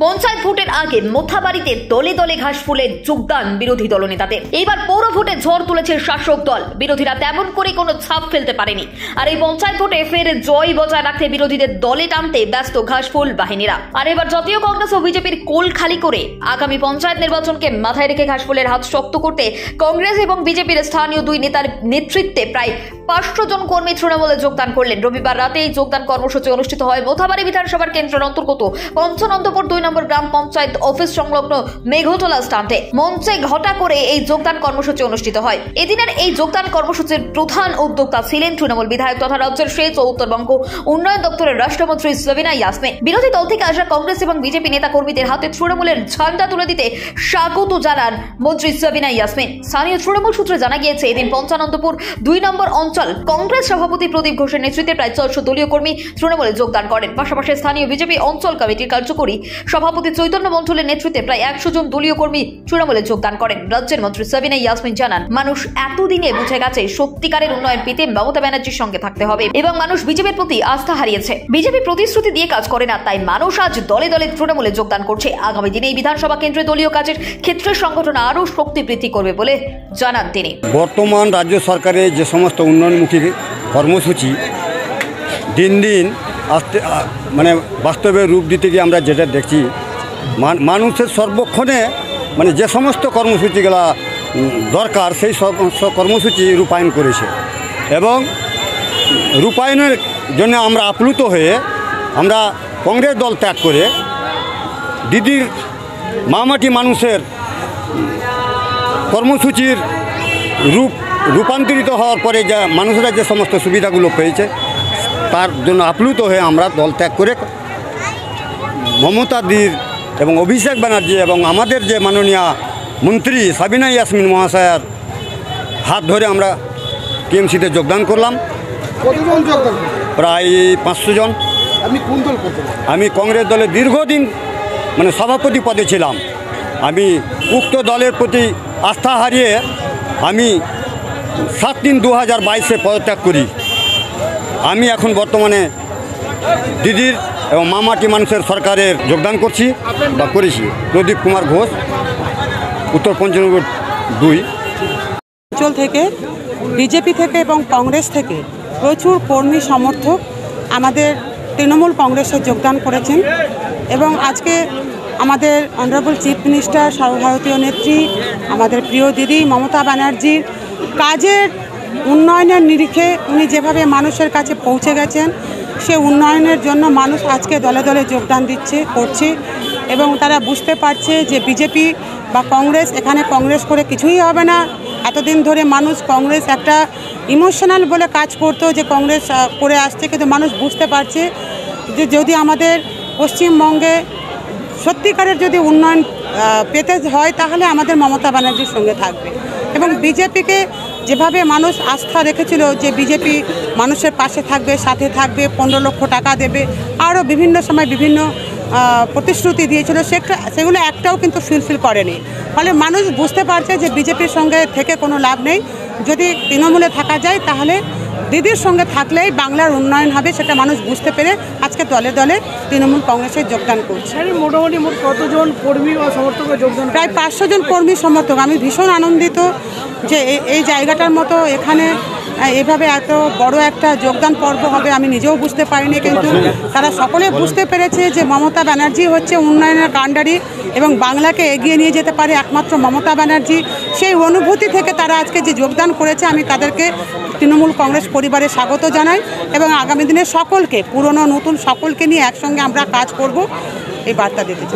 পঞ্চায়েত ভোটের আগে মোথাবাড়িতে দলে দলে ঘাস ফুলে যোগদান বিরোধী দলনেতাদের। এইবার পৌর ভোটে ঝড় তুলেছে শাসক দল। বিরোধীরা তেমন করে কোনো ছাপ ফেলতে পারেনি। আর এই পঞ্চায়েত ভোটে ফের জয় বজায় রাখতে বিরোধীদের দলে টানতে ব্যস্ত ঘাসফুল বাহিনীরা। আর এবার জাতীয় কংগ্রেস ও বিজেপির কোল খালি করে আগামী পঞ্চায়েত নির্বাচনকে মাথায় রেখে ঘাসফুলের হাত শক্ত করতে কংগ্রেস এবং বিজেপির স্থানীয় দুই নেতার নেতৃত্বে প্রায় 500 জন কর্মী তৃণমূলে যোগদান করলেন। রবিবার রাতে এই যোগদান কর্মসূচি অনুষ্ঠিত হয় মোথাবাড়ি বিধানসভার কেন্দ্রের অন্তর্গত পঞ্চনন্দপুর 2 নম্বর গ্রাম পঞ্চায়েত অফিস সংলগ্ন মেঘতলা স্ট্যান্ডে। মঞ্চে ঘটা করে এই যোগদান কর্মসূচি অনুষ্ঠিত হয়। এদিনের এই যোগদান কর্মসূচির প্রধান উদ্যোক্তা ছিলেন তৃণমূল বিধায়ক তথা রাজ্যের সেচ ও উত্তরবঙ্গ উন্নয়ন দপ্তরের রাষ্ট্রমন্ত্রী সাবিনা ইয়াসমিন। বিরোধী দল থেকে আসা কংগ্রেস এবং বিজেপি নেতা কর্মীদের হাতে তৃণমূলের ঝান্ডা তুলে দিতে স্বাগত জানান মন্ত্রী সাবিনা ইয়াসমিন। স্থানীয় তৃণমূল সূত্রে জানা গিয়েছে, এদিন পঞ্চনন্দপুর 2 নম্বর অঞ্চল কংগ্রেস সভাপতি প্রদীপ ঘোষের নেতৃত্বে প্রায় 400 দলীয় কর্মী তৃণমূলে যোগদান করেন। পাশাপাশি স্থানীয় বিজেপি অঞ্চল কমিটির কার্যকরী সভাপতি চৈতন্য মন্ডলের নেতৃত্বে প্রায় 100 জন দলীয় কর্মী তৃণমূলে যোগদান করেন। রাজ্যের মন্ত্রী সাবিনা ইয়াসমিন জানান, মানুষ এতদিনে বুঝে গেছে সত্যিকারের উন্নয়ন পেতে মমতা ব্যানার্জির সঙ্গে থাকতে হবে এবং মানুষ বিজেপির প্রতি আস্থা হারিয়েছে। বিজেপি প্রতিশ্রুতি দিয়ে কাজ করে না, তাই মানুষ আজ দলে দলে তৃণমূলে যোগদান করছে। আগামী দিনে এই বিধানসভা কেন্দ্রে দলীয় কাজের ক্ষেত্রে সংগঠন আরও শক্তি বৃদ্ধি করবে বলে জানান তিনি। বর্তমান রাজ্য সরকারের যে সমস্ত উন্নয়নমুখী কর্মসূচি দিন দিন বাস্তবে রূপ দিতে গিয়ে আমরা যেটা দেখছি, মানুষের সর্বক্ষণে যে সমস্ত কর্মসূচিগুলো দরকার সেই সমস্ত কর্মসূচি রূপায়ণ করেছে এবং রূপায়ণের জন্য আমরা আপ্লুত হয়ে আমরা কংগ্রেস দল ত্যাগ করে দিদির মামাটি মানুষের কর্মসূচির রূপান্তরিত হওয়ার পরে যা মানুষরা যে সমস্ত সুবিধাগুলো পেয়েছে তার জন্য আপ্লুত হয়ে আমরা দল ত্যাগ করে মমতাদির এবং অভিষেক ব্যানার্জি এবং আমাদের যে মাননীয় মন্ত্রী সাবিনা ইয়াসমিন মহাশয়ার হাত ধরে আমরা টিএমসিতে যোগদান করলাম। কতজন যোগদান? প্রায় 500 জন। আপনি কোন দল করতেন? আমি কংগ্রেস দলে দীর্ঘদিন সভাপতি পদে ছিলাম। আমি উক্ত দলের প্রতি আস্থা হারিয়ে আমি 7/3/2022 পদত্যাগ করি। আমি এখন বর্তমানে দিদির এবং মামাটি মানুষের সরকারের যোগদান করছি বা করেছি। প্রদীপ কুমার ঘোষ, উত্তর পঞ্চনন্দপুর 2 অঞ্চল থেকে বিজেপি থেকে এবং কংগ্রেস থেকে প্রচুর কর্মী সমর্থক আমাদের তৃণমূল কংগ্রেসে যোগদান করেছেন এবং আজকে আমাদের অনারেবল চিফ মিনিস্টার সর্বভারতীয় নেত্রী আমাদের প্রিয় দিদি মমতা ব্যানার্জির কাজের উন্নয়নের নিরিখে উনি যেভাবে মানুষের কাছে পৌঁছে গেছেন, সে উন্নয়নের জন্য মানুষ আজকে দলে দলে যোগদান করছে এবং তারা বুঝতে পারছে যে বিজেপি বা কংগ্রেস, এখানে কংগ্রেস করে কিছুই হবে না। এতদিন ধরে মানুষ কংগ্রেস একটা ইমোশনাল বলে কাজ করতো, যে কংগ্রেস করে আসছে, কিন্তু মানুষ বুঝতে পারছে যে যদি আমাদের পশ্চিমবঙ্গে সত্যিকারের যদি উন্নয়ন পেতে হয় তাহলে আমাদের মমতা ব্যানার্জির সঙ্গে থাকবে এবং বিজেপিকে যেভাবে মানুষ আস্থা রেখেছিল যে বিজেপি মানুষের পাশে থাকবে, সাথে থাকবে, 15 লক্ষ টাকা দেবে, আরও বিভিন্ন সময় বিভিন্ন প্রতিশ্রুতি দিয়েছিল, সেগুলো একটাও কিন্তু ফুলফিল করেনি। ফলে মানুষ বুঝতে পারছে যে বিজেপির সঙ্গে থেকে কোনো লাভ নেই। যদি তৃণমূলে থাকা যায় তাহলে দিদির সঙ্গে থাকলেই বাংলার উন্নয়ন হবে, সেটা মানুষ বুঝতে পেরে আজকে দলে দলে তৃণমূল কংগ্রেসে যোগদান করছে। মোটামুটি কতজন কর্মী বা সমর্থক যোগদান? প্রায় 500 জন কর্মী সমর্থক। আমি ভীষণ আনন্দিত যে এই জায়গাটার মতো এখানে এভাবে এত বড় একটা যোগদান পর্ব হবে আমি নিজেও বুঝতে পারিনি, কিন্তু তারা সকলে বুঝতে পেরেছে যে মমতা ব্যানার্জি হচ্ছে উন্নয়নের কাণ্ডারি এবং বাংলাকে এগিয়ে নিয়ে যেতে পারে একমাত্র মমতা ব্যানার্জি। সেই অনুভূতি থেকে তারা আজকে যে যোগদান করেছে, আমি তাদেরকে তৃণমূল কংগ্রেস পরিবারে স্বাগত জানাই এবং আগামী দিনে সকলকে, পুরনো নতুন সকলকে নিয়ে একসঙ্গে আমরা কাজ করব এই বার্তা দিতে চাই।